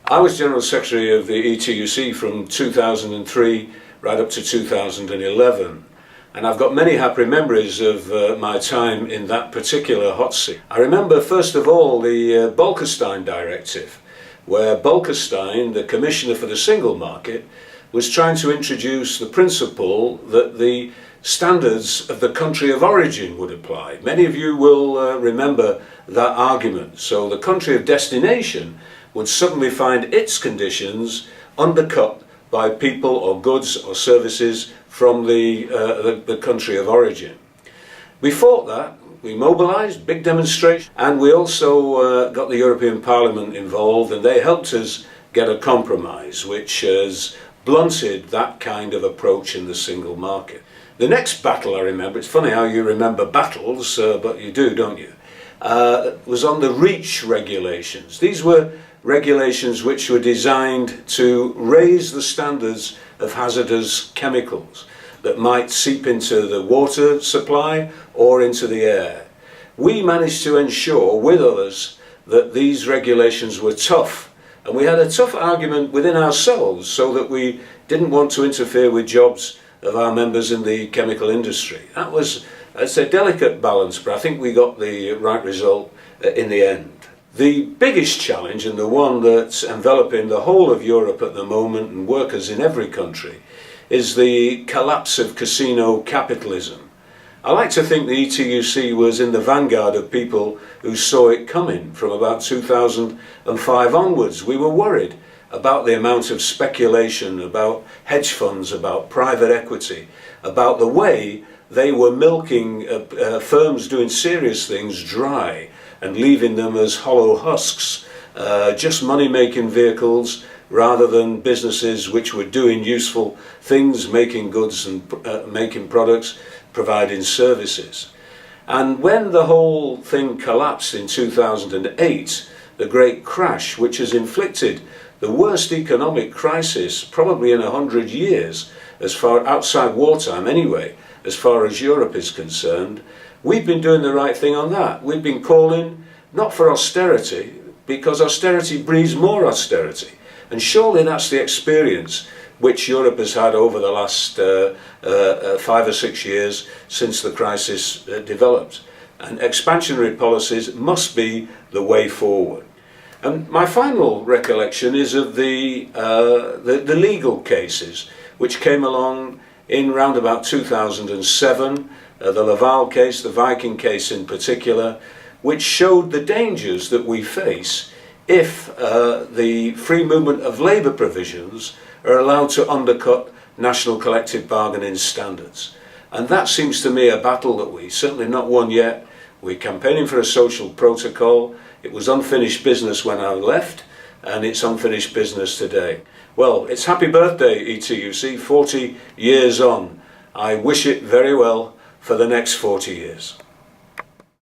I was General Secretary of the ETUC from 2003 right up to 2011, and I've got many happy memories of my time in that particular hot seat. I remember first of all the Bolkestein Directive, where Bolkestein, the Commissioner for the Single Market, was trying to introduce the principle that the standards of the country of origin would apply. Many of you will remember that argument. So the country of destination would suddenly find its conditions undercut by people or goods or services from the country of origin. We fought that, we mobilised, big demonstration, and we also got the European Parliament involved, and they helped us get a compromise which has blunted that kind of approach in the single market. The next battle I remember, it's funny how you remember battles, but you do, don't you, was on the REACH regulations. These were regulations which were designed to raise the standards of hazardous chemicals that might seep into the water supply or into the air. We managed to ensure with others that these regulations were tough, and we had a tough argument within ourselves so that we didn't want to interfere with jobs of our members in the chemical industry. That was, it's a delicate balance, but I think we got the right result in the end. The biggest challenge, and the one that's enveloping the whole of Europe at the moment and workers in every country, is the collapse of casino capitalism. I like to think the ETUC was in the vanguard of people who saw it coming from about 2005 onwards. We were worried about the amount of speculation, about hedge funds, about private equity, about the way they were milking firms doing serious things dry and leaving them as hollow husks, just money-making vehicles rather than businesses which were doing useful things, making goods and making products, providing services. And when the whole thing collapsed in 2008, the great crash, which has inflicted the worst economic crisis probably in 100 years, as far outside wartime anyway, as far as Europe is concerned, we've been doing the right thing on that. We've been calling not for austerity, because austerity breeds more austerity. And surely that's the experience which Europe has had over the last 5 or 6 years since the crisis developed. And expansionary policies must be the way forward. And my final recollection is of the legal cases which came along in round about 2007, the Laval case, the Viking case in particular, which showed the dangers that we face if the free movement of labour provisions are allowed to undercut national collective bargaining standards. And that seems to me a battle that we certainly not won yet. We're campaigning for a social protocol. It was unfinished business when I left, and it's unfinished business today. Well, it's happy birthday, ETUC, 40 years on. I wish it very well for the next 40 years.